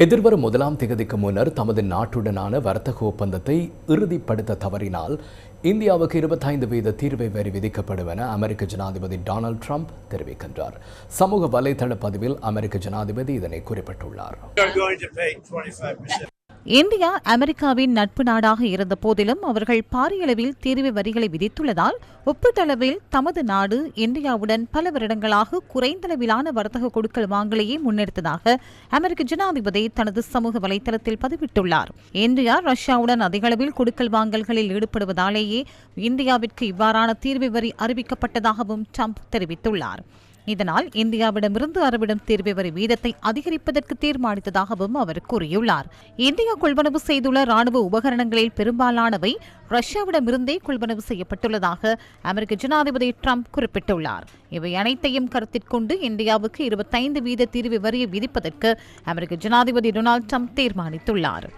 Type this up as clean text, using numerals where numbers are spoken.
எதிர்வரும் 1ஆம் திகதிக்கு முன்னர் தமது நாட்டுடனான வர்த்தக ஒப்பந்தத்தை இறுதிப்படுத்த தவறினால் இந்தியாவுக்கு 25% தீர்வை வரி விதிக்கப்படும் என அமெரிக்க ஜனாதிபதி டொனால்ட் ட்ரம்ப் தெரிவிக்கின்றார். சமூக வலைதள பதிவில் அமெரிக்க ஜனாதிபதி இதனை குறிப்பிட்டுள்ளார். இந்தியா அமெரிக்காவின் நட்பு நாடாக இருந்த போதிலும் அவர்கள் பாரியளவில் தீர்வு வரிகளை விதித்துள்ளதால் ஒப்பீட்டளவில் தமது நாடு இந்தியாவுடன் பல வருடங்களாக குறைந்தளவிலான வர்த்தக கொடுக்கல் வாங்கலையே முன்னெடுத்ததாக அமெரிக்க ஜனாதிபதி தனது சமூக வலைதளத்தில் பதிவிட்டுள்ளார். இந்தியா ரஷ்யாவுடன் அதிகளவில் கொடுக்கல் வாங்கல்களில் ஈடுபடுவதாலேயே இந்தியாவிற்கு இவ்வாறான தீர்வு வரி அறிவிக்கப்பட்டதாகவும் ட்ரம்ப் தெரிவித்துள்ளார். இதனால் இந்தியாவிடமிருந்து அறவிடும் தீர்வு வரி வீதத்தை அதிகரிப்பதற்கு தீர்மானித்ததாகவும் அவர் கூறியுள்ளார். இந்தியா கொள்வனவு செய்துள்ள ராணுவ உபகரணங்களில் பெரும்பாலானவை ரஷ்யாவிடமிருந்தே கொள்வனவு செய்யப்பட்டுள்ளதாக அமெரிக்க ஜனாதிபதி ட்ரம்ப் குறிப்பிட்டுள்ளார். இவை அனைத்தையும் கருத்திற்கொண்டு இந்தியாவுக்கு 25% தீர்வு வரியை விதிப்பதற்கு அமெரிக்க ஜனாதிபதி டொனால்ட் ட்ரம்ப் தீர்மானித்துள்ளார்.